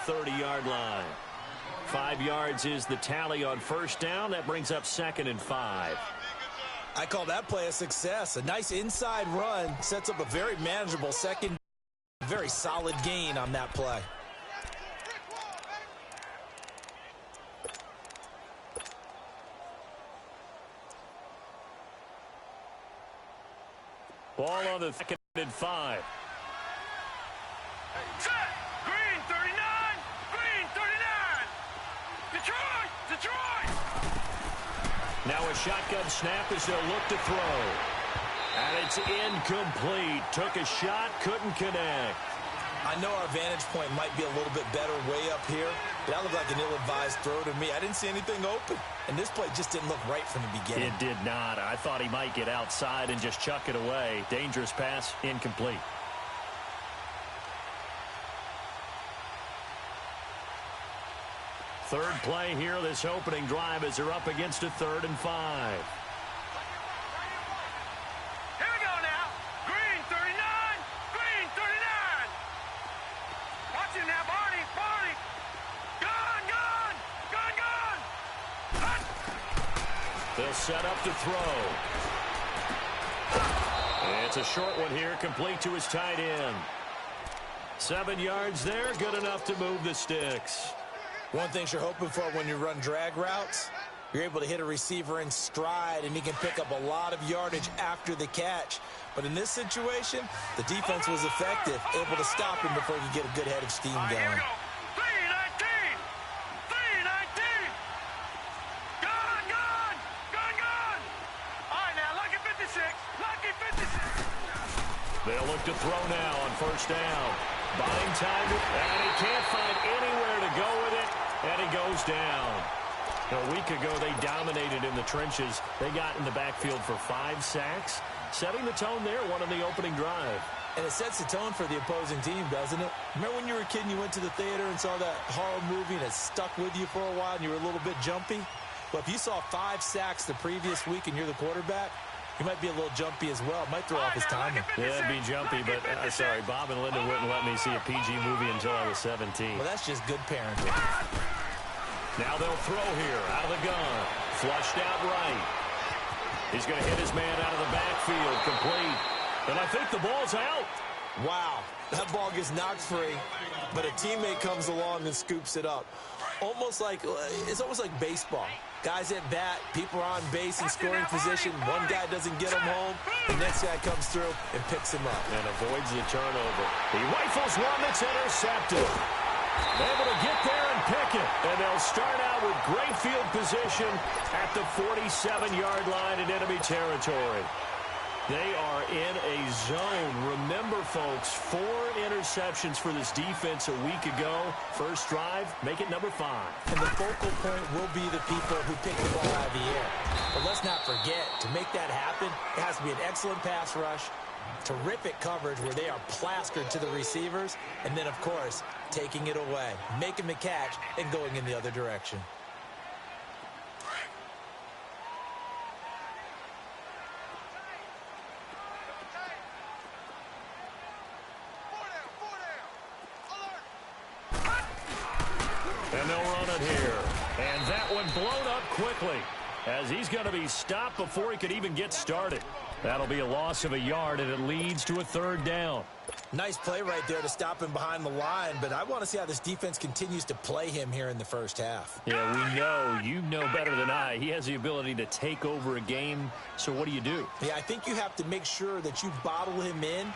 30-yard line. 5 yards is the tally on first down. That brings up 2nd and 5. I call that play a success. A nice inside run sets up a very manageable second. Very solid gain on that play. Ball on the 2nd and 5. Set! Green 39! Green 39! Detroit! Detroit! Now a shotgun snap as they'll look to throw. And it's incomplete. Took a shot, couldn't connect. I know our vantage point might be a little bit better way up here, but that looked like an ill-advised throw to me. I didn't see anything open, and this play just didn't look right from the beginning. It did not. I thought he might get outside and just chuck it away. Dangerous pass, incomplete. Third play here, this opening drive as they're up against a 3rd and 5. They'll set up to throw. It's a short one here, complete to his tight end. 7 yards there, good enough to move the sticks. One thing you're hoping for when you run drag routes, you're able to hit a receiver in stride, and he can pick up a lot of yardage after the catch. But in this situation, the defense was effective, able to stop him before he could get a good head of steam going. They'll look to throw now on first down. Buying time, and he can't find anywhere to go with it, and he goes down. A week ago, they dominated in the trenches. They got in the backfield for 5 sacks, setting the tone there, one on the opening drive. And it sets the tone for the opposing team, doesn't it? Remember when you were a kid and you went to the theater and saw that horror movie and it stuck with you for a while and you were a little bit jumpy? Well, if you saw 5 sacks the previous week and you're the quarterback, he might be a little jumpy as well. Might throw off his timing. Yeah, it'd be jumpy, but sorry, Bob and Linda wouldn't let me see a PG movie until I was 17. Well, that's just good parenting. Now they'll throw here out of the gun. Flushed out right. He's going to hit his man out of the backfield, complete. And I think the ball's out. Wow, that ball gets knocked free, but a teammate comes along and scoops it up. It's almost like baseball. Guys at bat, people are on base in scoring position. One guy doesn't get him home. The next guy comes through and picks him up. And avoids the turnover. He rifles one that's intercepted. Able to get there and pick it. And they'll start out with great field position at the 47-yard line in enemy territory. They are in a zone. Remember, folks, 4 interceptions for this defense a week ago. First drive, make it number 5. And the focal point will be the people who pick the ball out of the air. But let's not forget, to make that happen, it has to be an excellent pass rush, terrific coverage where they are plastered to the receivers, and then, of course, taking it away, making the catch, and going in the other direction. And they'll run it here. And that one blown up quickly as he's going to be stopped before he could even get started. That'll be a loss of a yard, and it leads to a 3rd down. Nice play right there to stop him behind the line, but I want to see how this defense continues to play him here in the first half. Yeah, you know better than I. He has the ability to take over a game, so what do you do? Yeah, I think you have to make sure that you bottle him in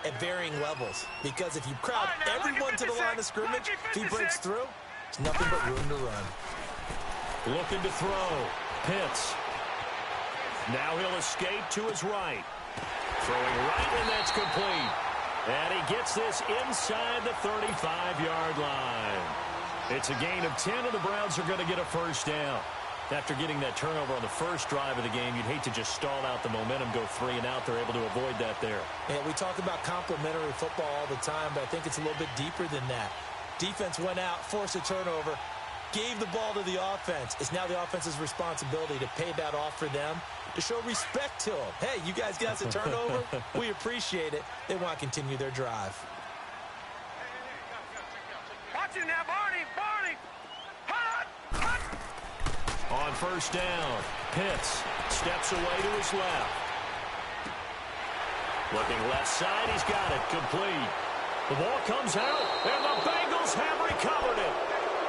at varying levels, because if you crowd everyone to the line of scrimmage, if he breaks through, it's nothing but room to run. Looking to throw. Pitts. Now he'll escape to his right. Throwing right, and that's complete. And he gets this inside the 35-yard line. It's a gain of 10, and the Browns are going to get a first down. After getting that turnover on the first drive of the game, you'd hate to just stall out the momentum, go 3 and out. They're able to avoid that there. Yeah, we talk about complementary football all the time, but I think it's a little bit deeper than that. Defense went out, forced a turnover, gave the ball to the offense. It's now the offense's responsibility to pay that off for them, to show respect to them. Hey, you guys got us a turnover. We appreciate it. They want to continue their drive. Watch Watch you now, Barney. Barney. Hot. Hot. On first down, Pitts steps away to his left. Looking left side, he's got it, complete. The ball comes out, and the Bengals have recovered it.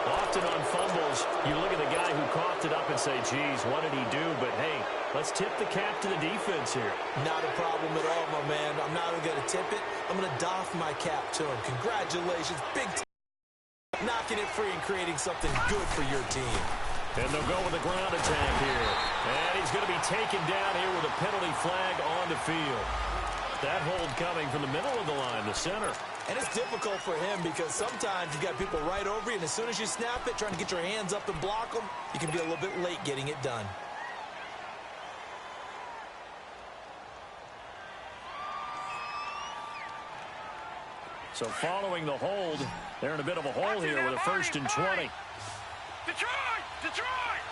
Often on fumbles, you look at the guy who coughed it up and say, geez, what did he do? But, hey, let's tip the cap to the defense here. Not a problem at all, my man. I'm not even going to tip it. I'm going to doff my cap to him. Congratulations. Big knocking it free and creating something good for your team. And they'll go with a ground attack here. And he's going to be taken down here with a penalty flag on the field. That hold coming from the middle of the line, the center. And it's difficult for him because sometimes you've got people right over you, and as soon as you snap it, trying to get your hands up and block them, you can be a little bit late getting it done. So following the hold, they're in a bit of a hole here with a 1st and 20. Detroit! Detroit!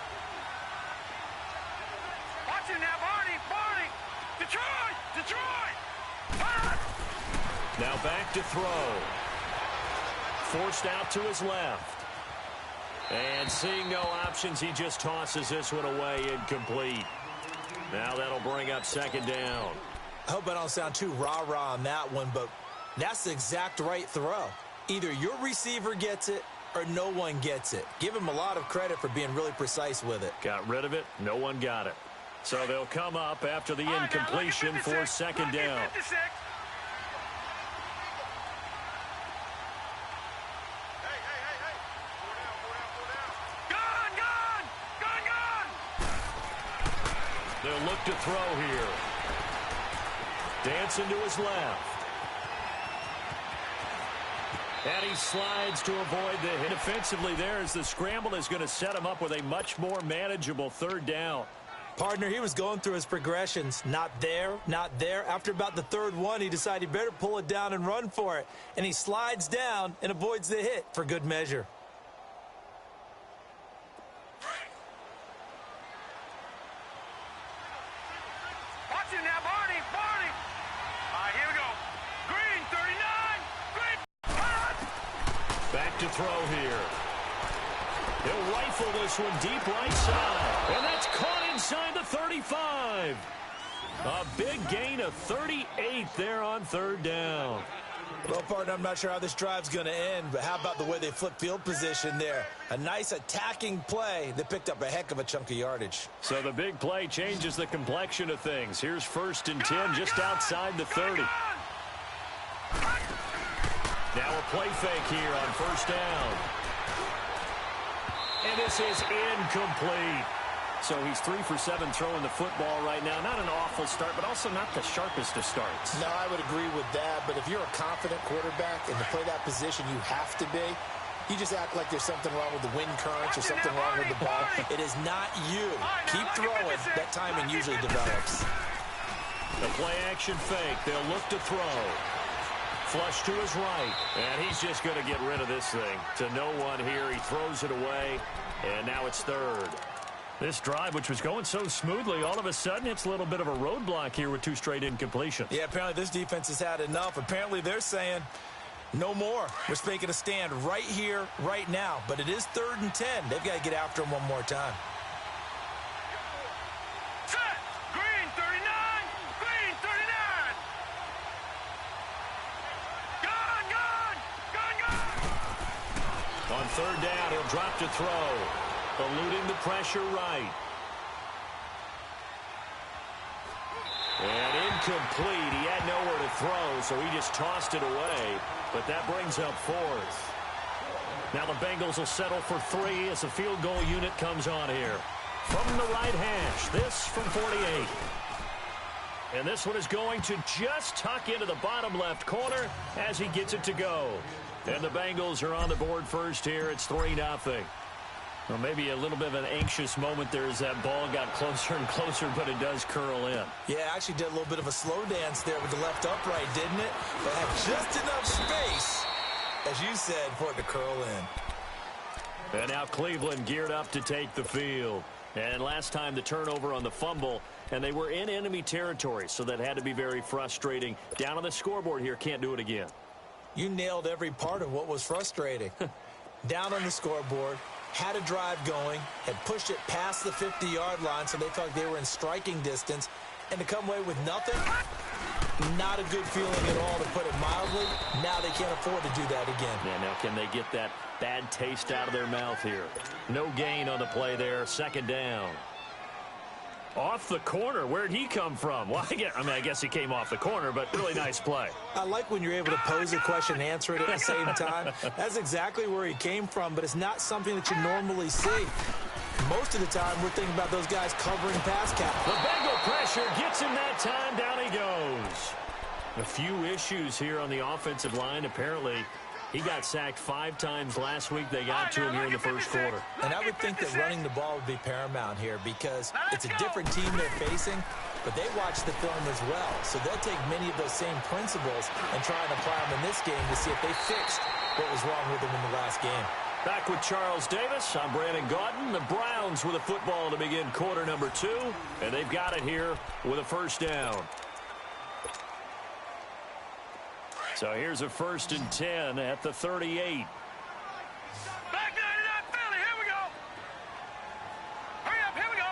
Watch it now, Barney! Barney! Detroit! Detroit! Hot. Now back to throw. Forced out to his left. And seeing no options, he just tosses this one away incomplete. Now that'll bring up 2nd down. I hope I don't sound too rah-rah on that one, but that's the exact right throw. Either your receiver gets it or no one gets it. Give him a lot of credit for being really precise with it. Got rid of it. No one got it. So they'll come up after the incompletion for 2nd down. They'll look to throw here. Dancing to his left. And he slides to avoid the hit. Defensively there as the scramble is going to set him up with a much more manageable 3rd down. Partner, he was going through his progressions. Not there, not there. After about the 3rd one, he decided he better pull it down and run for it. And he slides down and avoids the hit for good measure. Watch it now, Barney! Barney! All right, here we go. Green, 39! Green! Hot. Back to throw here. He'll rifle this one deep right side. And that's caught inside the 35. A big gain of 38 there on 3rd down. Well, partner, I'm not sure how this drive's going to end, but how about the way they flip field position there? A nice attacking play that picked up a heck of a chunk of yardage. So the big play changes the complexion of things. Here's 1st and 10 just outside the 30. Now a play fake here on 1st down. And this is incomplete. So he's 3 for 7 throwing the football right now. Not an awful start, but also not the sharpest of starts. No, I would agree with that. But if you're a confident quarterback and to play that position you have to be, you just act like there's something wrong with the wind currents or something wrong with the ball. It is not you. Keep throwing. That timing usually develops. The play action fake. They'll look to throw. Flush to his right. And he's just going to get rid of this thing. To no one here. He throws it away. And now it's 3rd. This drive, which was going so smoothly, all of a sudden it's a little bit of a roadblock here with 2 straight incompletions. Yeah, apparently this defense has had enough. Apparently they're saying no more. We're making a stand right here, right now. But it is 3rd and 10. They've got to get after him one more time. Set! Green, 39! Green, 39! Gone, gone! Gone, gone! On 3rd down, he'll drop to throw. Eluding the pressure right. And incomplete. He had nowhere to throw, so he just tossed it away. But that brings up 4th. Now the Bengals will settle for 3 as the field goal unit comes on here. From the right hash, this from 48. And this one is going to just tuck into the bottom left corner as he gets it to go. And the Bengals are on the board first here. It's 3-0. Well, maybe a little bit of an anxious moment there as that ball got closer and closer, but it does curl in. Yeah, actually did a little bit of a slow dance there with the left upright, didn't it? But had just enough space, as you said, for it to curl in. And now Cleveland geared up to take the field. And last time the turnover on the fumble, and they were in enemy territory, so that had to be very frustrating. Down on the scoreboard here, can't do it again. You nailed every part of what was frustrating. down on the scoreboard, had a drive going, had pushed it past the 50-yard line so they felt like they were in striking distance, and to come away with nothing, not a good feeling at all, to put it mildly. Now they can't afford to do that again. Yeah, now can they get that bad taste out of their mouth here? No gain on the play there, second down. Off the corner, where'd he come from? Well, I guess he came off the corner, but really nice play. I like when you're able to pose a question and answer it at the same time. That's exactly where he came from, but it's not something that you normally see. Most of the time, we're thinking about those guys covering pass cap. The Bengal pressure gets him that time. Down he goes. A few issues here on the offensive line. Apparently, he got sacked 5 times last week. They got to him here in the first quarter. And I would think that running the ball would be paramount here because it's a different team they're facing, but they watch the film as well. So they'll take many of those same principles and try and apply them in this game to see if they fixed what was wrong with them in the last game. Back with Charles Davis, I'm Brandon Gaudin. The Browns with a football to begin quarter number 2, and they've got it here with a first down. So here's a 1st and 10 at the 38. Back 99 Philly, here we go. Hurry up, here we go.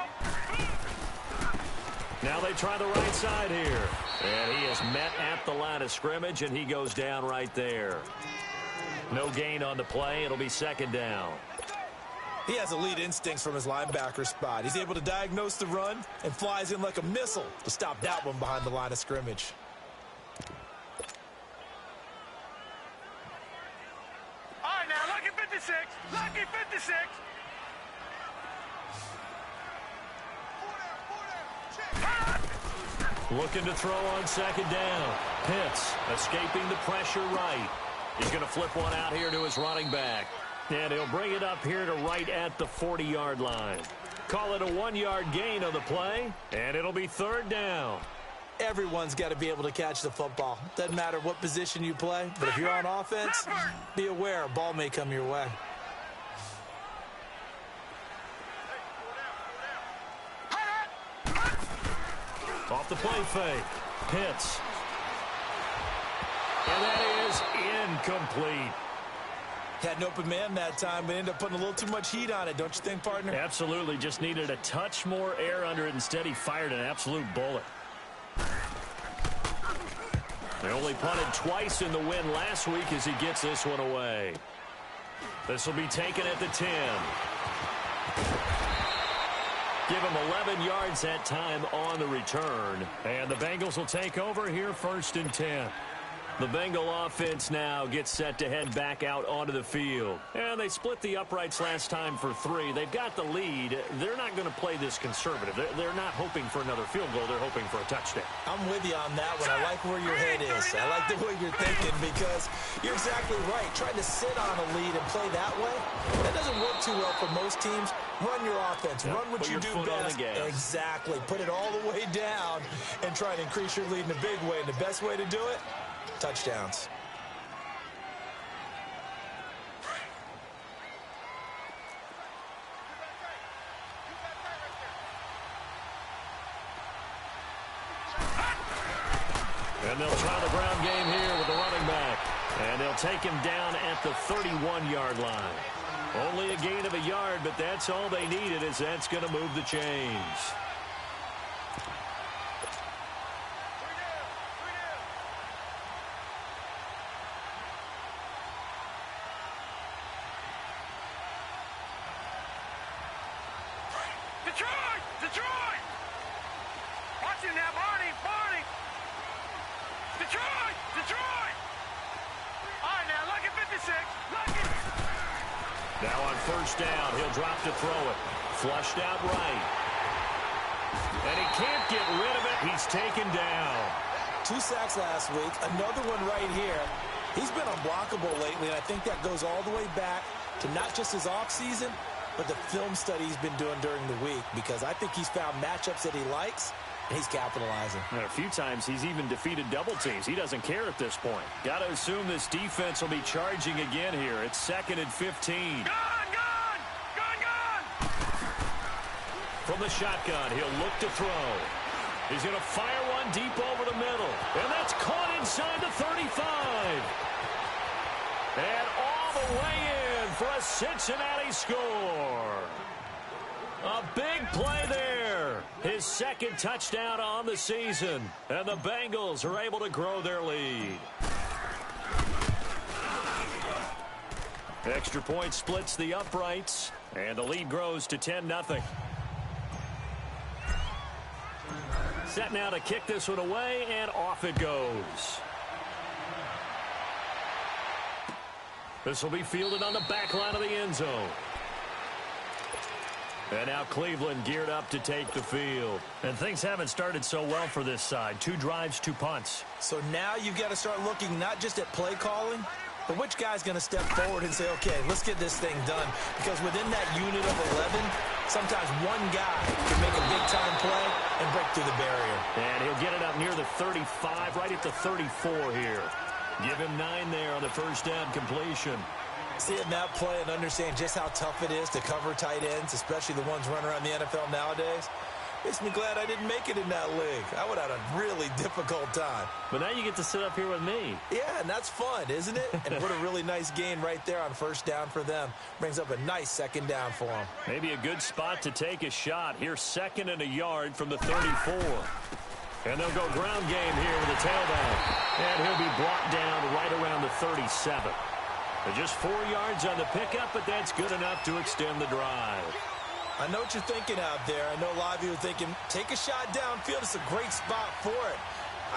Now they try the right side here. And he is met at the line of scrimmage, and he goes down right there. No gain on the play. It'll be second down. He has elite instincts from his linebacker spot. He's able to diagnose the run and flies in like a missile to stop that one behind the line of scrimmage. All right, now, lucky 56. Lucky 56. Looking to throw on second down. Pitts escaping the pressure right. He's going to flip one out here to his running back. And he'll bring it up here to right at the 40-yard line. Call it a 1-yard gain on the play, and it'll be third down. Everyone's got to be able to catch the football. Doesn't matter what position you play, but if you're on offense, be aware a ball may come your way. Off the play fake. Pitts. And that is incomplete. Had an open man that time, but ended up putting a little too much heat on it, don't you think, partner? Absolutely. Just needed a touch more air under it. Instead, he fired an absolute bullet. They only punted twice in the win last week as he gets this one away. This will be taken at the 10. Give him 11 yards that time on the return. And the Bengals will take over here, 1st and 10. The Bengal offense now gets set to head back out onto the field. And they split the uprights last time for 3. They've got the lead. They're not going to play this conservative. They're not hoping for another field goal. They're hoping for a touchdown. I'm with you on that one. I like where your head is. I like the way you're thinking because you're exactly right. Trying to sit on a lead and play that way, that doesn't work too well for most teams. Run your offense. Run what you do best. Exactly. Put it all the way down and try to increase your lead in a big way. And the best way to do it, touchdowns. And they'll try the ground game here with the running back. And they'll take him down at the 31-yard line. Only a gain of a yard, but that's all they needed, as that's going to move the chains. Detroit! Detroit! Watch him now, Barney! Barney! Detroit! Detroit! All right, now, lucky 56. Lucky! Now on 1st down, he'll drop to throw it. Flushed out right. And he can't get rid of it. He's taken down. 2 sacks last week. Another one right here. He's been unblockable lately, and I think that goes all the way back to not just his offseason, but the film study he's been doing during the week, because I think he's found matchups that he likes, and he's capitalizing. And a few times he's even defeated double teams. He doesn't care at this point. Got to assume this defense will be charging again here. It's 2nd and 15. Gone! Gone! Gone! Gone! From the shotgun, he'll look to throw. He's going to fire one deep over the middle. And that's caught inside the 35. And all the way in for a Cincinnati score. A big play there. His second touchdown on the season. And the Bengals are able to grow their lead. Extra point splits the uprights. And the lead grows to 10-0. Set now to kick this one away, and off it goes. This will be fielded on the back line of the end zone. And now Cleveland geared up to take the field. And things haven't started so well for this side. 2 drives, 2 punts. So now you've got to start looking not just at play calling, but which guy's going to step forward and say, okay, let's get this thing done. Because within that unit of 11, sometimes one guy can make a big-time play and break through the barrier. And he'll get it up near the 35, right at the 34 here. Give him 9 there on the first down completion. Seeing that play and understand just how tough it is to cover tight ends, especially the ones running around the NFL nowadays, makes me glad I didn't make it in that league. I would have had a really difficult time. But now you get to sit up here with me. Yeah, and that's fun, isn't it? And what a really nice gain right there on first down for them. Brings up a nice second down for them. Maybe a good spot to take a shot. Here's 2nd and a yard from the 34. And they'll go ground game here with a tailback. And he'll be brought down right around the 37. Just 4 yards on the pickup, but that's good enough to extend the drive. I know what you're thinking out there. I know a lot of you are thinking, take a shot downfield. It's a great spot for it.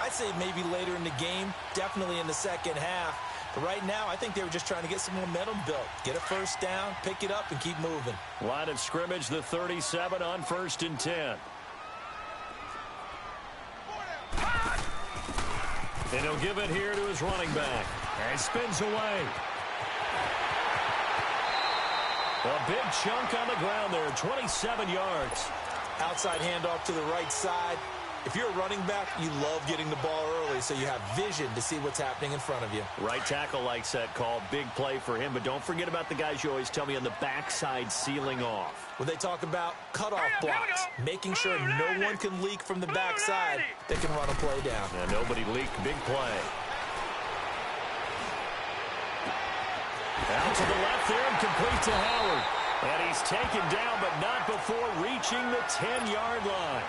I'd say maybe later in the game, definitely in the second half. But right now, I think they were just trying to get some momentum built. Get a first down, pick it up, and keep moving. Line of scrimmage, the 37 on 1st and 10. And he'll give it here to his running back. And spins away. A big chunk on the ground there, 27 yards. Outside handoff to the right side. If you're a running back, you love getting the ball early so you have vision to see what's happening in front of you. Right tackle likes that call. Big play for him, but don't forget about the guys you always tell me on the backside sealing off. When they talk about cutoff blocks, making sure no one can leak from the backside, they can run a play down. Yeah, nobody leaked. Big play. Out to the left there and complete to Howard. And he's taken down, but not before reaching the 10-yard line.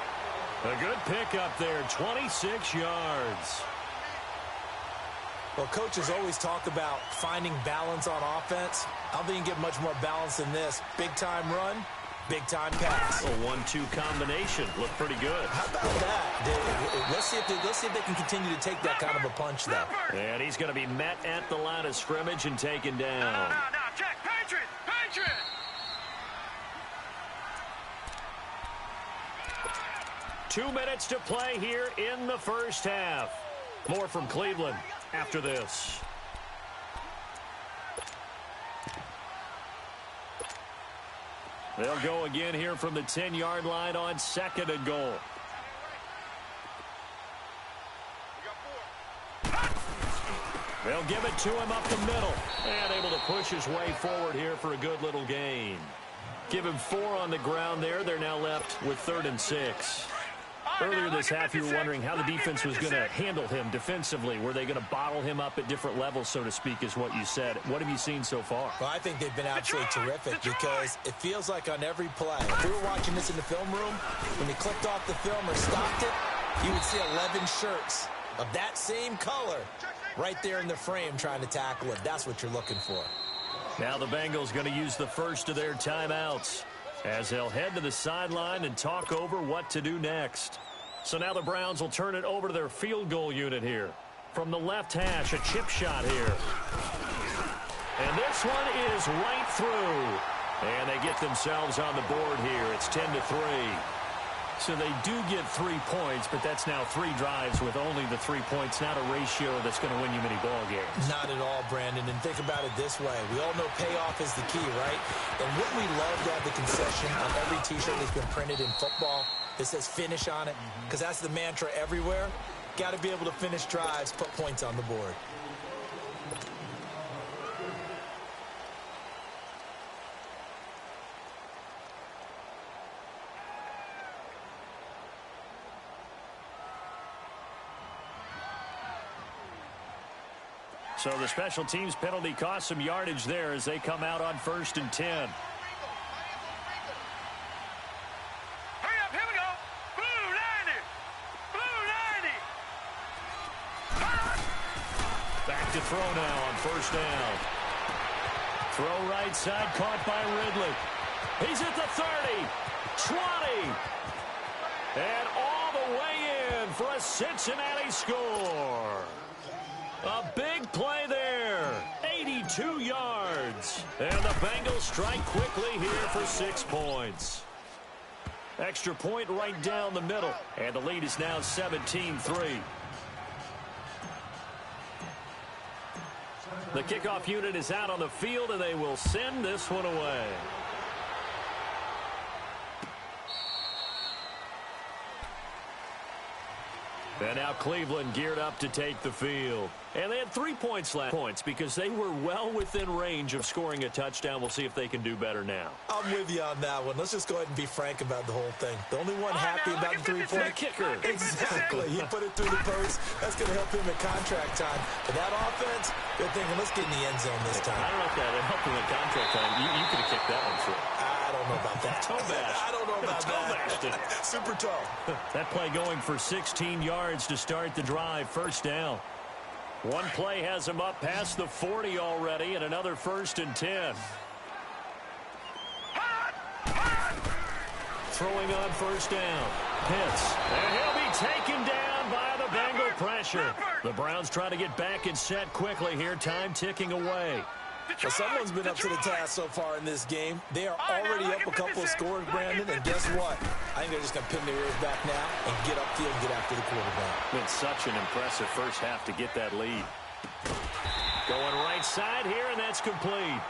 A good pickup there, 26 yards. Well, coaches always talk about finding balance on offense. I don't think you can get much more balance than this. Big-time run, big-time pass. A 1-2 combination. Looked pretty good. How about that? Let's see if they can continue to take that kind of a punch, though. And he's going to be met at the line of scrimmage and taken down. No, check. Patriot! 2 minutes to play here in the first half. More from Cleveland after this. They'll go again here from the 10-yard line on 2nd and goal. They'll give it to him up the middle. And able to push his way forward here for a good little gain. Give him 4 on the ground there. They're now left with 3rd and 6. Earlier this half, you were wondering how the defense was going to handle him defensively. Were they going to bottle him up at different levels, so to speak, is what you said. What have you seen so far? Well, I think they've been absolutely terrific because it feels like on every play, if we were watching this in the film room, when he clicked off the film or stopped it, you would see 11 shirts of that same color right there in the frame trying to tackle it. That's what you're looking for. Now the Bengals going to use the first of their timeouts as they'll head to the sideline and talk over what to do next. So now the Browns will turn it over to their field goal unit here. From the left hash, a chip shot here. And this one is right through. And they get themselves on the board here. It's 10-3. So they do get 3 points, but that's now 3 drives with only the 3 points. Not a ratio that's going to win you many ball games. Not at all, Brandon. And think about it this way. We all know payoff is the key, right? And wouldn't we love to have the concession on every T-shirt that's been printed in football that says finish on it? Because that's the mantra everywhere. Got to be able to finish drives, put points on the board. So the special teams penalty cost some yardage there as they come out on 1st and 10. Hurry up, here we go. Blue 90. Blue 90. Back to throw now on 1st down. Throw right side, caught by Ridley. He's at the 30, 20, and all the way in for a Cincinnati score. A big play there, 82 yards. And the Bengals strike quickly here for 6 points. Extra point right down the middle, and the lead is now 17-3. The kickoff unit is out on the field, and they will send this one away. And now Cleveland geared up to take the field. And they had 3 points because they were well within range of scoring a touchdown. We'll see if they can do better now. I'm with you on that one. Let's just go ahead and be frank about the whole thing. The only one happy about the 3-point kicker. Exactly. He put it through the post. That's going to help him in contract time. But that offense, they're thinking, let's get in the end zone this time. I don't know if that helped him in contract time. You could have kicked that one through. I don't know about that. Toe bash. I don't know about that. Super tall. That play going for 16 yards to start the drive. 1st down. One play has him up past the 40 already, and another 1st and 10. Throwing on 1st down. Pitts. And he'll be taken down by the Bengal pressure. The Browns try to get back and set quickly here. Time ticking away. Well, someone's been up to the task so far in this game. They are already up a couple of scores, Brandon, and guess what? I think they're just going to pin their ears back now and get upfield and get after the quarterback. Been such an impressive first half to get that lead. Going right side here, and that's complete.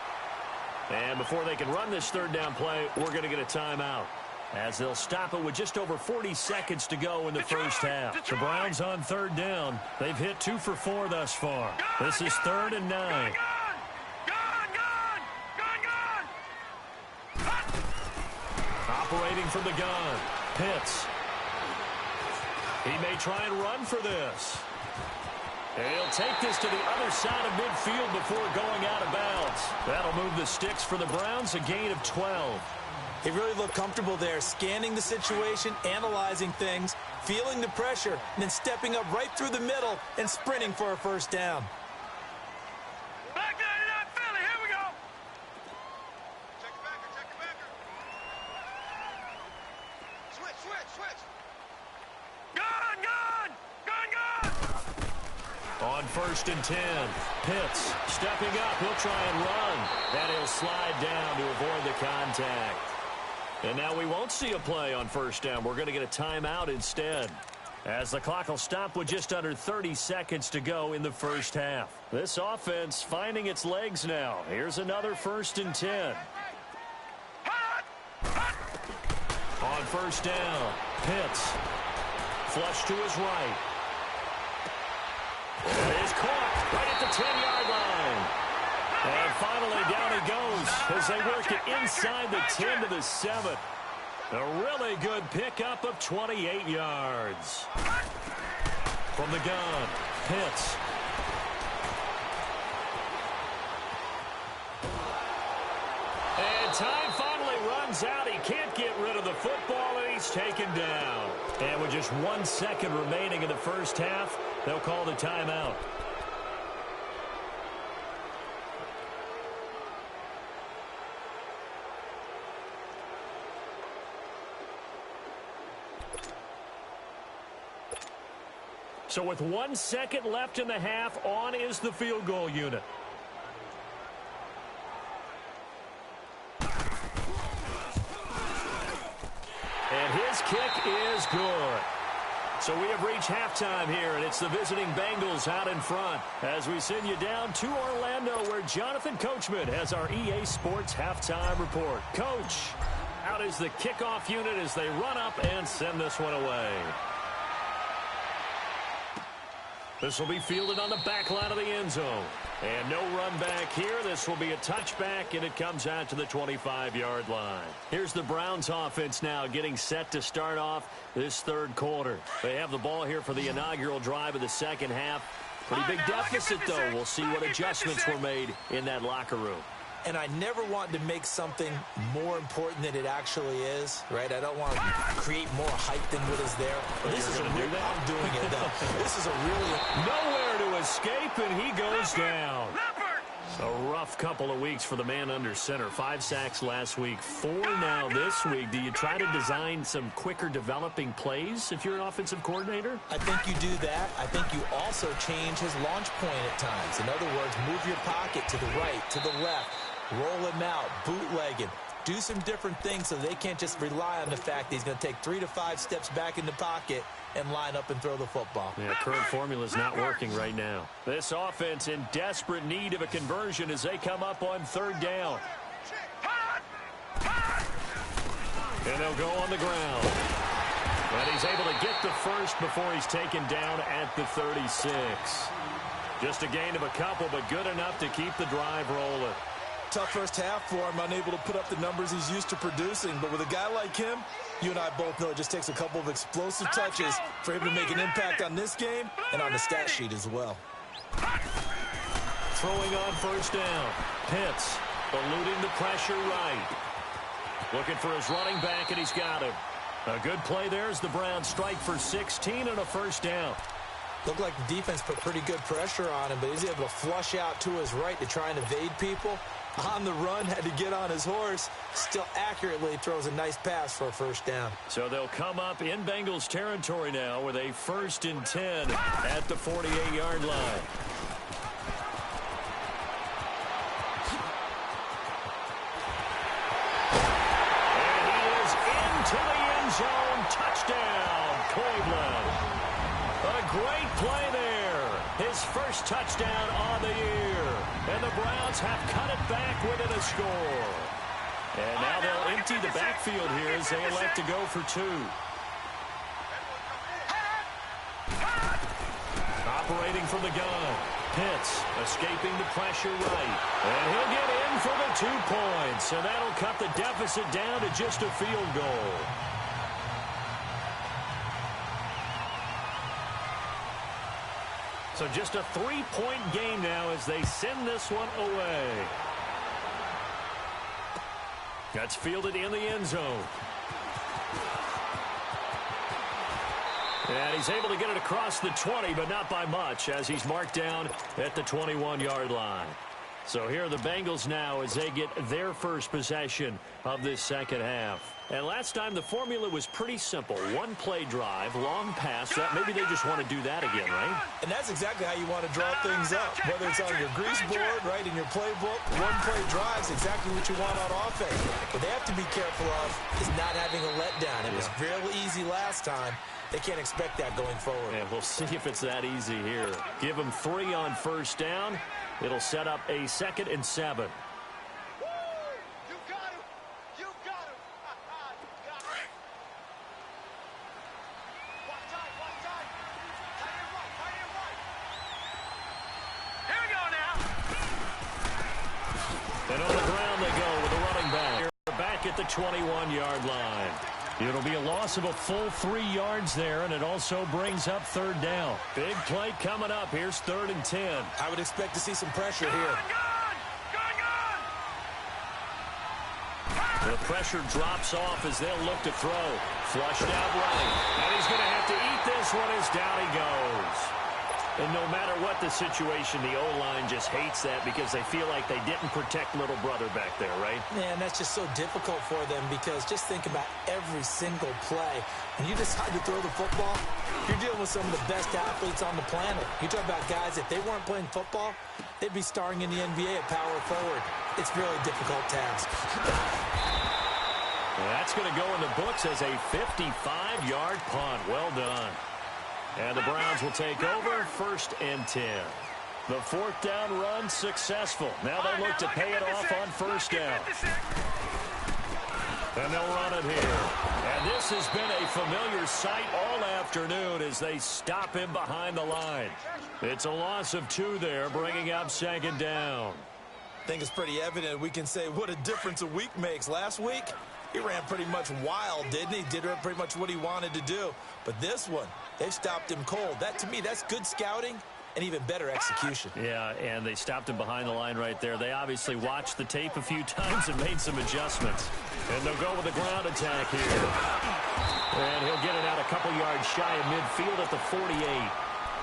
And before they can run this 3rd down play, we're going to get a timeout, as they'll stop it with just over 40 seconds to go in the first half. The Browns on 3rd down. They've hit 2 for 4 thus far. This is 3rd and 9. Operating from the gun. Pitts. He may try and run for this. And he'll take this to the other side of midfield before going out of bounds. That'll move the sticks for the Browns, a gain of 12. He really looked comfortable there, scanning the situation, analyzing things, feeling the pressure, and then stepping up right through the middle and sprinting for a 1st down. Back 99 Philly, here we go. Check your backer, check your backer. Switch. Gun. On 1st and 10, Pitts stepping up. He'll try and run. And he'll slide down to avoid the contact. And now we won't see a play on 1st down. We're going to get a timeout instead, as the clock will stop with just under 30 seconds to go in the first half. This offense finding its legs now. Here's another 1st and 10. On 1st down, Pitts. Flush to his right. It is caught right at the 10-yard line. And finally down he goes as they work it inside the 10 to the 7. A really good pickup of 28 yards. From the gun, Pitts. And time finally runs out. He can't get rid of the football, and he's taken down. And with just 1 second remaining in the first half, they'll call the timeout. So with 1 second left in the half, on is the field goal unit. And his kick is good. So we have reached halftime here, and it's the visiting Bengals out in front as we send you down to Orlando, where Jonathan Coachman has our EA Sports halftime report. Coach, out is the kickoff unit as they run up and send this one away. This will be fielded on the back line of the end zone. And no run back here. This will be a touchback, and it comes out to the 25-yard line. Here's the Browns offense now getting set to start off this third quarter. They have the ball here for the inaugural drive of the second half. Pretty big deficit, though. We'll see what adjustments were made in that locker room. And I never want to make something more important than it actually is, right? I don't want to create more hype than what is there. This is a real, I'm doing it, though. This is a really... Nowhere to escape, and he goes down. A rough couple of weeks for the man under center. 5 sacks last week, 4 now this week. Do you try to design some quicker developing plays if you're an offensive coordinator? I think you do that. I think you also change his launch point at times. In other words, move your pocket to the right, to the left, roll him out, bootleg him. Do some different things so they can't just rely on the fact that he's going to take 3 to 5 steps back in the pocket and line up and throw the football. Yeah, current formula is not working right now. This offense in desperate need of a conversion as they come up on 3rd down. And they'll go on the ground. But he's able to get the first before he's taken down at the 36. Just a gain of a couple, but good enough to keep the drive rolling. Tough first half for him, unable to put up the numbers he's used to producing. But with a guy like him, you and I both know it just takes a couple of explosive touches for him to make an impact on this game and on the stat sheet as well. Throwing on 1st down. Pitts eluding the pressure right. Looking for his running back, and he's got him. A good play there as the Browns strike for 16 and a 1st down. Looked like the defense put pretty good pressure on him, but he's able to flush out to his right to try and evade people. On the run, had to get on his horse. Still accurately throws a nice pass for a 1st down. So they'll come up in Bengals territory now with a 1st and 10 at the 48-yard line. And he is into the end zone. Touchdown, Cleveland. A great play there. His 1st touchdown on the year. And the Browns have cut it back within a score. And now they'll empty the backfield here as they elect to go for 2. Operating from the gun. Pitts escaping the pressure right. And he'll get in for the 2 points. And that'll cut the deficit down to just a field goal. So just a 3-point game now as they send this one away. That's fielded in the end zone. And he's able to get it across the 20, but not by much as he's marked down at the 21-yard line. So here are the Bengals now as they get their first possession of this second half. And last time the formula was pretty simple. 1-play drive, long pass. That maybe they just want to do that again, right? And that's exactly how you want to draw things up. Whether it's on your grease board, right, in your playbook, 1-play drive's exactly what you want on offense. What they have to be careful of is not having a letdown. It was real easy last time. They can't expect that going forward. And we'll see if it's that easy here. Give them 3 on 1st down. It'll set up a 2nd and 7. And on the ground they go with the running back. They're back at the 21-yard line. It'll be a loss of a full 3 yards there, and it also brings up 3rd down. Big play coming up. Here's 3rd and 10. I would expect to see some pressure here. The pressure drops off as they'll look to throw. Flushed out right. And he's going to have to eat this one as down he goes. And no matter what the situation, the O-line just hates that because they feel like they didn't protect little brother back there, right? Man, that's just so difficult for them because just think about every single play. When you decide to throw the football, you're dealing with some of the best athletes on the planet. You talk about guys, if they weren't playing football, they'd be starring in the NBA at power forward. It's a really difficult task. Well, that's going to go in the books as a 55-yard punt. Well done. And the Browns will take over 1st and 10. The 4th down run successful. Now they look to pay it off on 1st down. And they'll run it here. And this has been a familiar sight all afternoon as they stop him behind the line. It's a loss of 2 there, bringing up 2nd down. I think it's pretty evident we can say what a difference a week makes. Last week, he ran pretty much wild, didn't he? Did pretty much what he wanted to do. But this one, they've stopped him cold. That, to me, that's good scouting and even better execution. Yeah, and they stopped him behind the line right there. They obviously watched the tape a few times and made some adjustments. And they'll go with a ground attack here. And he'll get it out a couple yards shy of midfield at the 48.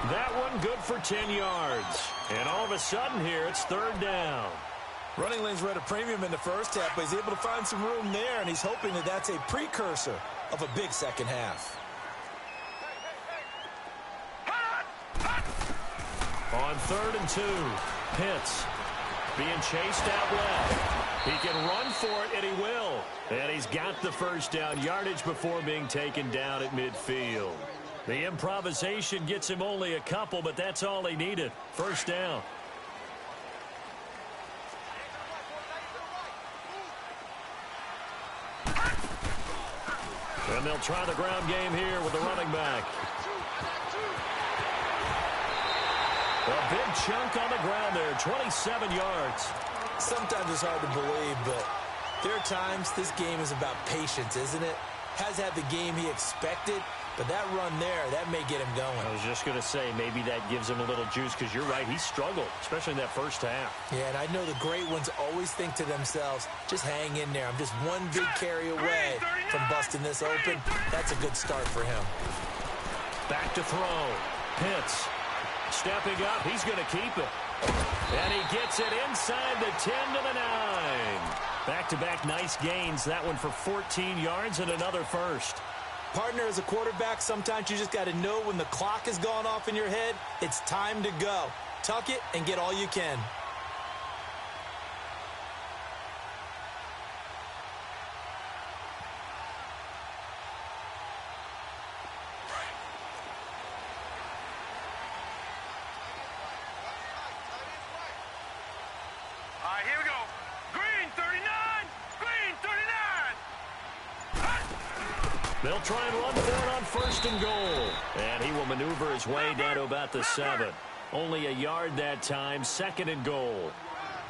That one good for 10 yards. And all of a sudden here, it's third down. Running lanes were at a premium in the first half, but he's able to find some room there, and he's hoping that that's a precursor of a big second half. On 3rd and 2, Pitts being chased out left. He can run for it, and he will. And he's got the first down yardage before being taken down at midfield. The improvisation gets him only a couple, but that's all he needed. First down. And they'll try the ground game here with the running back. A big chunk on the ground there, 27 yards. Sometimes it's hard to believe, but there are times this game is about patience, isn't it? Has had the game he expected, but that run there, that may get him going. I was just going to say, maybe that gives him a little juice, because you're right, he struggled, especially in that first half. Yeah, and I know the great ones always think to themselves, just hang in there. I'm just one big carry away from busting this open. That's a good start for him. Back to throw. Pitts stepping up. He's going to keep it. And he gets it inside the 10 to the 9. Back-to-back nice gains. That one for 14 yards and another first. Partner, as a quarterback, sometimes you just got to know when the clock has gone off in your head, it's time to go. Tuck it and get all you can. Here we go. Green 39. Green 39. They'll try and run for it on 1st and goal. And he will maneuver his way down to about the 7. Only a yard that time. 2nd and goal.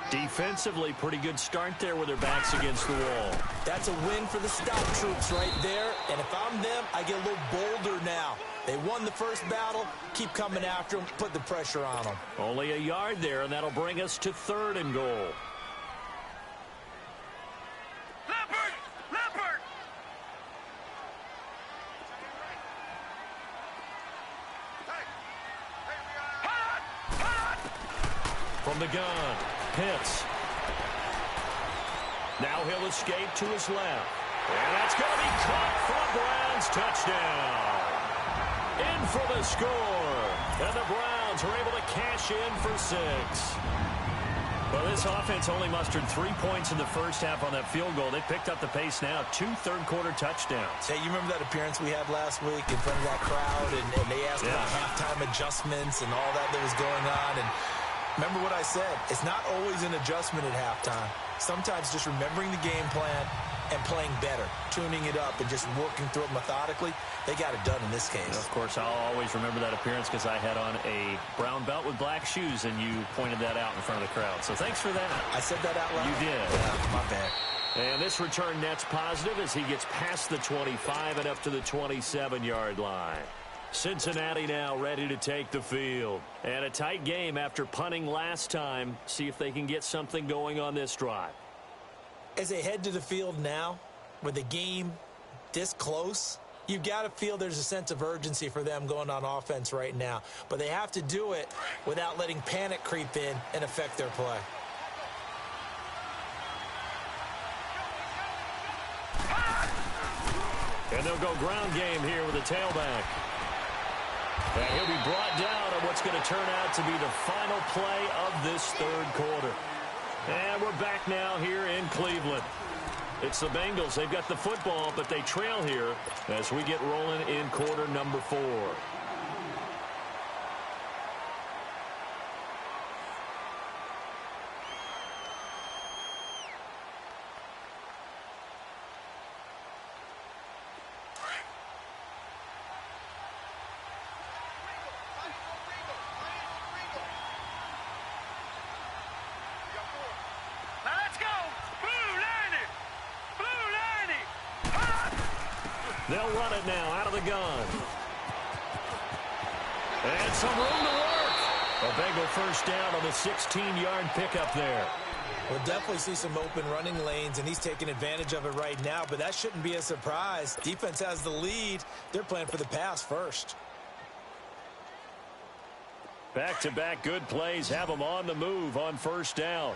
Defensively, pretty good start there with their backs against the wall. That's a win for the stout troops right there. And if I'm them, I get a little bolder now. They won the first battle. Keep coming after them. Put the pressure on them. Only a yard there, and that'll bring us to 3rd and goal. Leopard! Leopard! From the gun, Pitts. Now he'll escape to his left. And that's going to be caught for a Browns touchdown. In for the score. And the Browns are able to cash in for 6. Well, this offense only mustered 3 points in the first half on that field goal. They picked up the pace now. 2 third-quarter touchdowns. Hey, you remember that appearance we had last week in front of that crowd? And they asked about halftime adjustments and all that was going on. And remember what I said. It's not always an adjustment at halftime. Sometimes just remembering the game plan and playing better, tuning it up and just working through it methodically. They got it done in this case. Of course, I'll always remember that appearance because I had on a brown belt with black shoes, and you pointed that out in front of the crowd. So thanks for that. I said that out loud? You did. Yeah, my bad. And this return net's positive as he gets past the 25 and up to the 27-yard line. Cincinnati now ready to take the field. And a tight game after punting last time. See if they can get something going on this drive. As they head to the field now, with the game this close, you've got to feel there's a sense of urgency for them going on offense right now. But they have to do it without letting panic creep in and affect their play. And they'll go ground game here with a tailback. And he'll be brought down on what's going to turn out to be the final play of this third quarter. And we're back now here in Cleveland. It's the Bengals. They've got the football, but they trail here as we get rolling in quarter number 4. They'll run it now out of the gun. And some room to work. A Bengal first down on the 16-yard pickup there. We'll definitely see some open running lanes, and he's taking advantage of it right now, but that shouldn't be a surprise. Defense has the lead. They're playing for the pass first. Back-to-back good plays have them on the move on first down.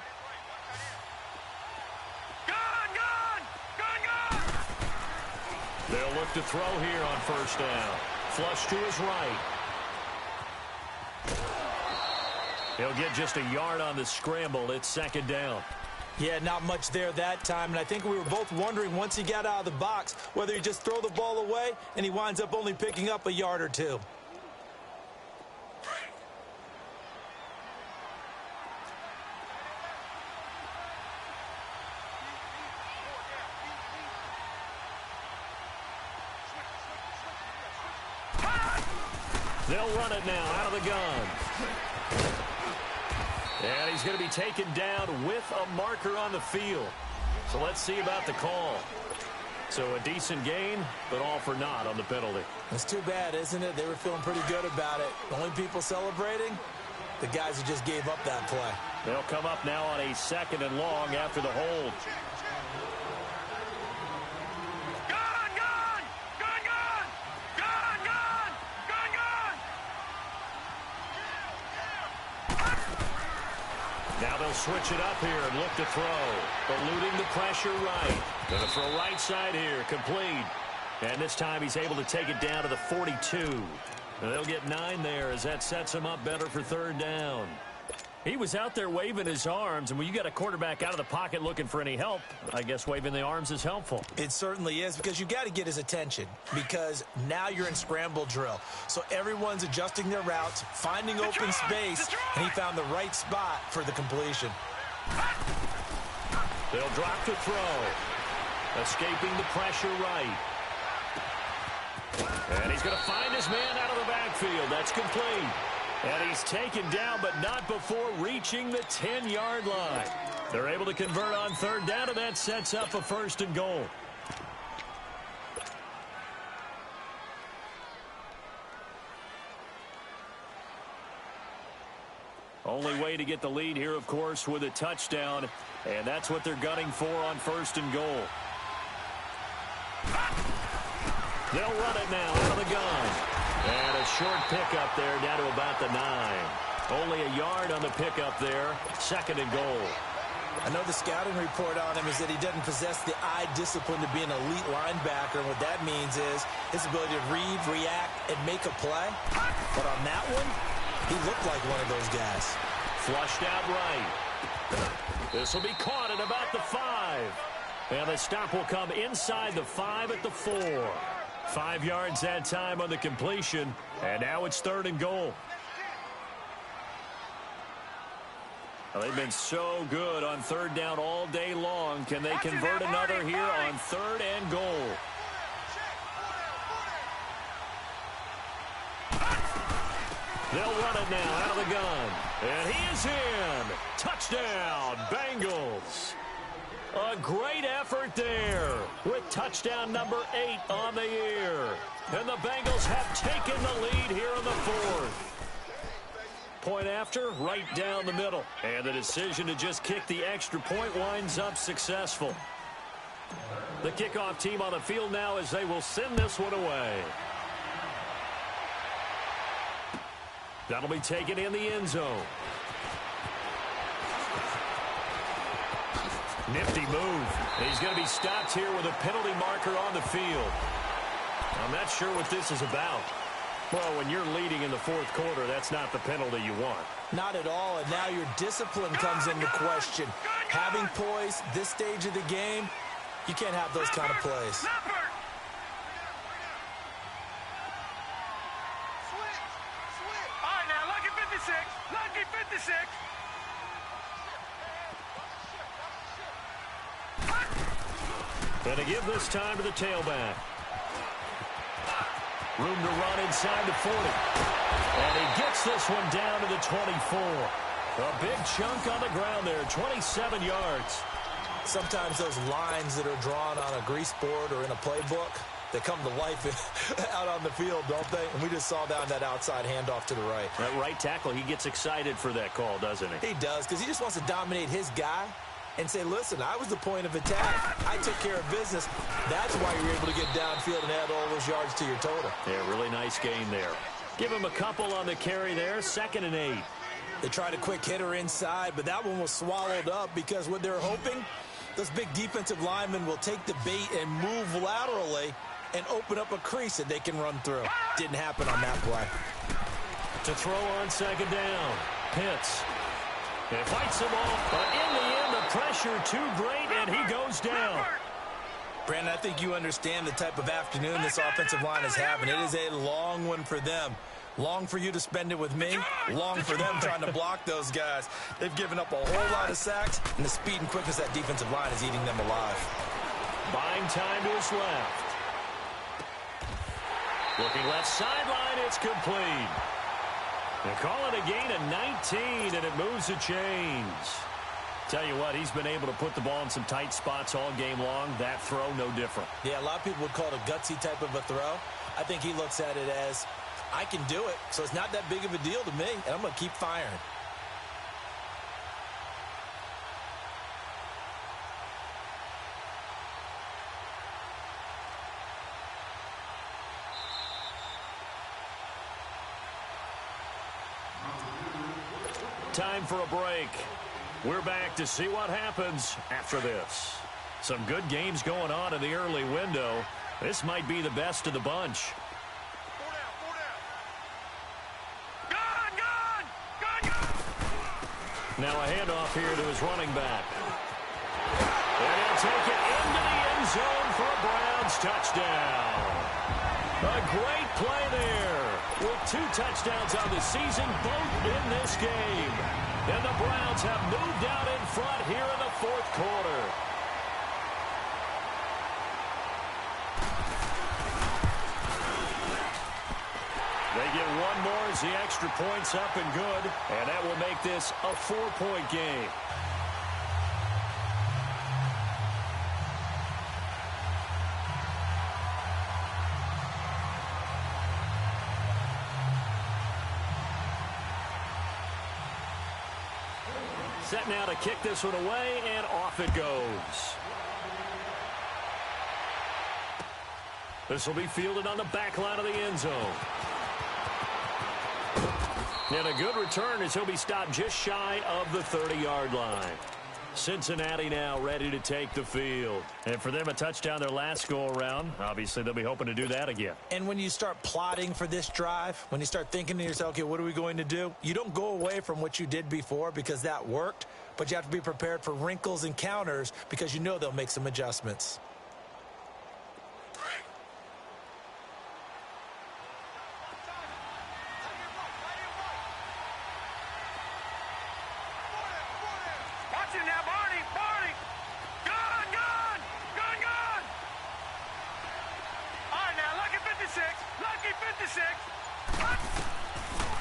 They'll look to throw here on first down. Flush to his right. He'll get just a yard on the scramble. It's second down. Yeah, not much there that time, and I think we were both wondering once he got out of the box whether he just throw the ball away and he winds up only picking up a yard or two. They'll run it now out of the gun. And he's going to be taken down with a marker on the field. So let's see about the call. So a decent gain, but all for naught on the penalty. It's too bad, isn't it? They were feeling pretty good about it. The only people celebrating, the guys who just gave up that play. They'll come up now on a 2nd and long after the hold. Now they'll switch it up here and look to throw. Eluding the pressure right. Going to throw right side here. Complete. And this time he's able to take it down to the 42. And they'll get 9 there as that sets him up better for third down. He was out there waving his arms, and when you got a quarterback out of the pocket looking for any help, I guess waving the arms is helpful. It certainly is, because you got to get his attention, because now you're in scramble drill. So everyone's adjusting their routes, finding open space, and he found the right spot for the completion. They'll drop to throw. Escaping the pressure right. And he's going to find his man out of the backfield. That's complete. And he's taken down, but not before reaching the 10-yard line. They're able to convert on third down, and that sets up a 1st and goal. Only way to get the lead here, of course, with a touchdown, and that's what they're gunning for on 1st and goal. They'll run it now out of the gun. And a short pickup there down to about the 9. Only a yard on the pickup there. 2nd and goal. I know the scouting report on him is that he doesn't possess the eye discipline to be an elite linebacker. And what that means is his ability to read, react, and make a play. But on that one, he looked like one of those guys. Flushed out right. This will be caught at about the 5. And the stop will come inside the 5 at the 4. 5 yards that time on the completion, and now it's 3rd and goal. Well, they've been so good on third down all day long. Can they convert another here on 3rd and goal? They'll run it now out of the gun. And he is in. Touchdown, Bengals. A great effort there with touchdown number 8 on the year. And the Bengals have taken the lead here in the 4th. Point after, right down the middle. And the decision to just kick the extra point winds up successful. The kickoff team on the field now as they will send this one away. That'll be taken in the end zone. Nifty move. He's going to be stopped here with a penalty marker on the field. I'm not sure what this is about. Well, when you're leading in the 4th quarter, that's not the penalty you want. Not at all, and now your discipline comes into question. Having poise this stage of the game, you can't have those kind of plays. All right, now, lucky 56. Lucky 56. Going to give this time to the tailback. Room to run inside the 40. And he gets this one down to the 24. A big chunk on the ground there, 27 yards. Sometimes those lines that are drawn on a grease board or in a playbook, they come to life out on the field, don't they? And we just saw down that outside handoff to the right. That right tackle, he gets excited for that call, doesn't he? He does, because he just wants to dominate his guy and say, listen, I was the point of attack. I took care of business. That's why you're able to get downfield and add all those yards to your total. Yeah, really nice game there. Give him a couple on the carry there, 2nd and 8. They tried a quick hitter inside, but that one was swallowed up because what they're hoping, those big defensive linemen will take the bait and move laterally and open up a crease that they can run through. Didn't happen on that play. To throw on 2nd down, Pitts. And fights him off, but in the end, the pressure too great, and he goes down. Brandon, I think you understand the type of afternoon this offensive line is having. It is a long one for them. Long for you to spend it with me. Long for them trying to block those guys. They've given up a whole lot of sacks, and the speed and quickness of that defensive line is eating them alive. Buying time to his left. Looking left sideline, it's complete. They call it a gain of 19, and it moves the chains. Tell you what, he's been able to put the ball in some tight spots all game long. That throw, no different. Yeah, a lot of people would call it a gutsy type of a throw. I think he looks at it as, I can do it, so it's not that big of a deal to me, and I'm going to keep firing. Time for a break. We're back to see what happens after this. Some good games going on in the early window. This might be the best of the bunch. Now a handoff here to his running back. And he'll take it into the end zone for a Browns touchdown. A great play there. With 2 touchdowns on the season, both in this game. And the Browns have moved out in front here in the 4th quarter. They get one more as the extra point's up and good, and that will make this a 4-point game. Set now to kick this one away, and off it goes. This will be fielded on the back line of the end zone. And a good return as he'll be stopped just shy of the 30-yard line. Cincinnati now ready to take the field. And for them, a touchdown their last go-around. Obviously, they'll be hoping to do that again. And when you start plotting for this drive, when you start thinking to yourself, okay, what are we going to do? You don't go away from what you did before because that worked, but you have to be prepared for wrinkles and counters because you know they'll make some adjustments.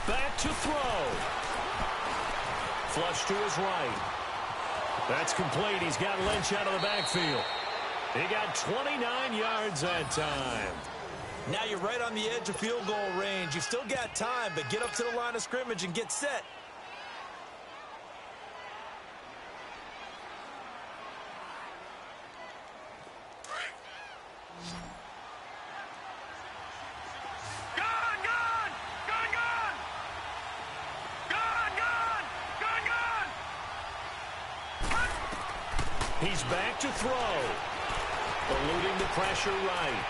Back to throw. Flush to his right. That's complete. He's got Lynch out of the backfield. He got 29 yards that time. Now you're right on the edge of field goal range. You've still got time, but get up to the line of scrimmage and get set. He's back to throw. Eluding the pressure right.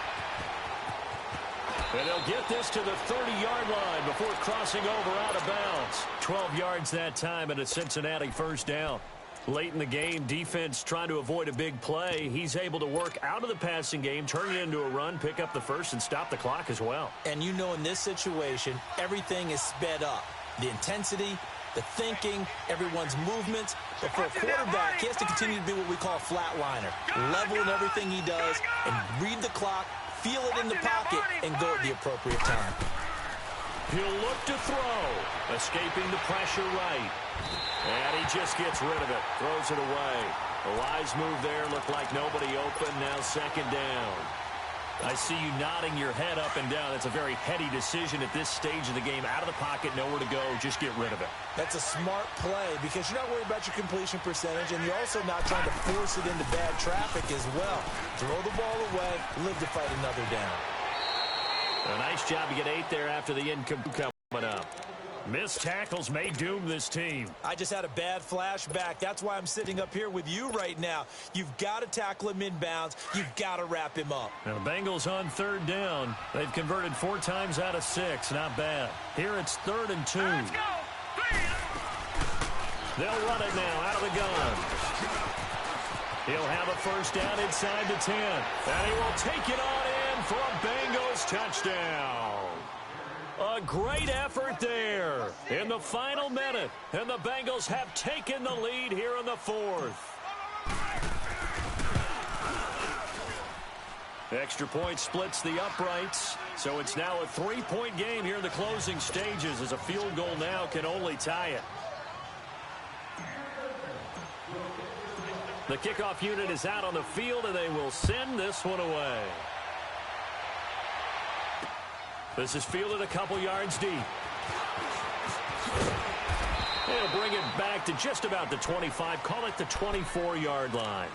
And they'll get this to the 30-yard line before crossing over out of bounds. 12 yards that time and a Cincinnati first down. Late in the game, defense trying to avoid a big play. He's able to work out of the passing game, turn it into a run, pick up the first, and stop the clock as well. And you know in this situation, everything is sped up. The intensity, the thinking, everyone's movements. But for a quarterback, he has to continue to be what we call a flatliner. Level in everything he does and read the clock, feel it in the pocket, and go at the appropriate time. He'll look to throw. Escaping the pressure right. And he just gets rid of it. Throws it away. A wise move there. Looked like nobody open. Now 2nd down. I see you nodding your head up and down. That's a very heady decision at this stage of the game. Out of the pocket, nowhere to go. Just get rid of it. That's a smart play because you're not worried about your completion percentage, and you're also not trying to force it into bad traffic as well. Throw the ball away, live to fight another down. A nice job to get 8 there after the incomplete coming up. Missed tackles may doom this team. I just had a bad flashback. That's why I'm sitting up here with you right now. You've got to tackle him inbounds. You've got to wrap him up. Now the Bengals on 3rd down. They've converted 4 times out of 6. Not bad. Here it's 3rd and 2. Let's go. They'll run it now out of the gun. He'll have a first down inside the 10. And he will take it on in for a Bengals touchdown. A great effort there in the final minute. And the Bengals have taken the lead here in the 4th. Extra point splits the uprights. So it's now a 3-point game here in the closing stages as a field goal now can only tie it. The kickoff unit is out on the field, and they will send this one away. This is fielded a couple yards deep. They'll bring it back to just about the 25. Call it the 24-yard line.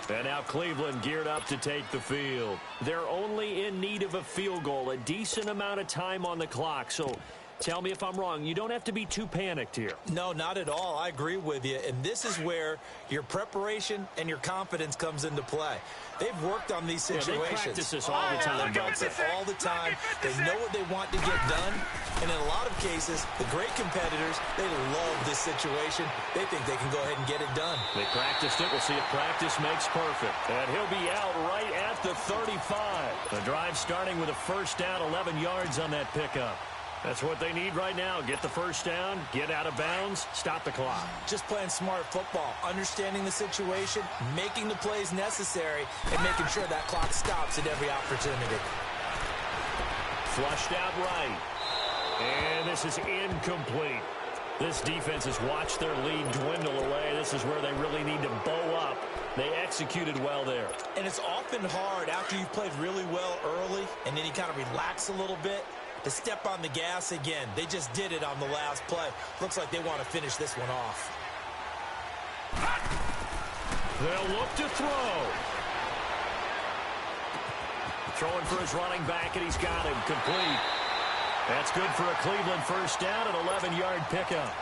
And now Cleveland geared up to take the field. They're only in need of a field goal, a decent amount of time on the clock. So tell me if I'm wrong. You don't have to be too panicked here. No, not at all. I agree with you. And this is where your preparation and your confidence comes into play. They've worked on these situations. They practice this all the time. They practice it all the time. They know what they want to get done. And in a lot of cases, the great competitors, they love this situation. They think they can go ahead and get it done. They practiced it. We'll see if practice makes perfect. And he'll be out right at the 35. The drive starting with a first down, 11 yards on that pickup. That's what they need right now. Get the first down, get out of bounds, stop the clock. Just playing smart football, understanding the situation, making the plays necessary, and making sure that clock stops at every opportunity. Flushed out right. And this is incomplete. This defense has watched their lead dwindle away. This is where they really need to bow up. They executed well there. And it's often hard after you've played really well early and then you kind of relax a little bit to step on the gas again. They just did it on the last play. Looks like they want to finish this one off. They'll look to throw. Throwing for his running back, and he's got him complete. That's good for a Cleveland first down, an 11-yard pickup.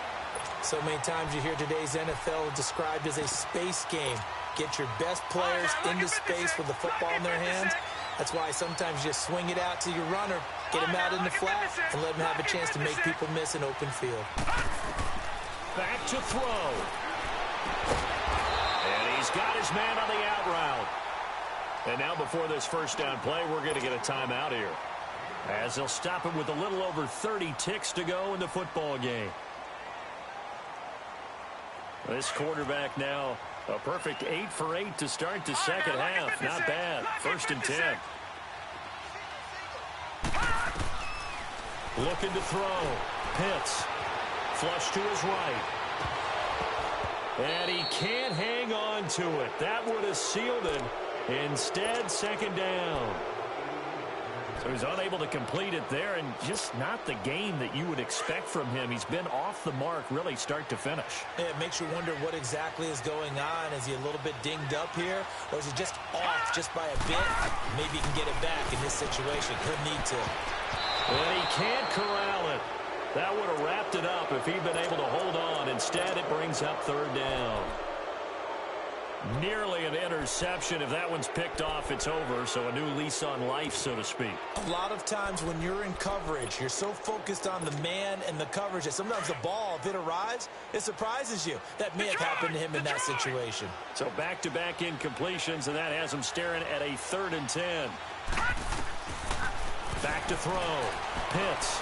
So many times you hear today's NFL described as a space game. Get your best players into space with the football in their hands. That's why sometimes you just swing it out to your runner, get him out in the flat, and let him have a chance to make people miss an open field. Back to throw. And he's got his man on the out route. And now before this first down play, we're going to get a timeout here, as they'll stop him with a little over 30 ticks to go in the football game. This quarterback now a perfect 8 for 8 to start the second half. Not bad. 1st and 10. Looking to throw. Pitts. Flush to his right. And he can't hang on to it. That would have sealed it. Instead, 2nd down. So he's unable to complete it there, and just not the game that you would expect from him. He's been off the mark really start to finish. It makes you wonder what exactly is going on. Is he a little bit dinged up here, or is he just off just by a bit? Maybe he can get it back in this situation. Could need to. And he can't corral it. That would have wrapped it up if he'd been able to hold on. Instead, it brings up 3rd down. Nearly an interception. If that one's picked off, it's over. So a new lease on life, so to speak. A lot of times when you're in coverage, you're so focused on the man and the coverage that sometimes the ball, if it arrives, it surprises you. That may have happened to him in that situation. So back-to-back incompletions, and that has him staring at a 3rd and 10. Back to throw. Pitts.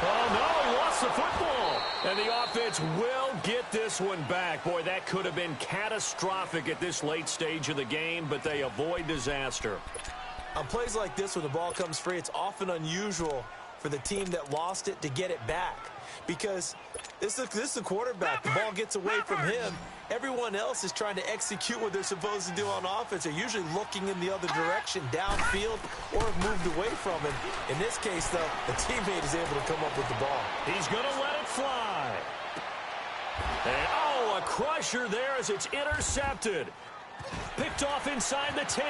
Oh, no, he lost the football. And the offense will get this one back. Boy, that could have been catastrophic at this late stage of the game, but they avoid disaster. On plays like this where the ball comes free, it's often unusual for the team that lost it to get it back. Because this is a quarterback. The ball gets away from him, everyone else is trying to execute what they're supposed to do on offense. They're usually looking in the other direction, downfield, or have moved away from him. In this case, though, the teammate is able to come up with the ball. He's going to let it fly. And, oh, a crusher there as it's intercepted. Picked off inside the 10.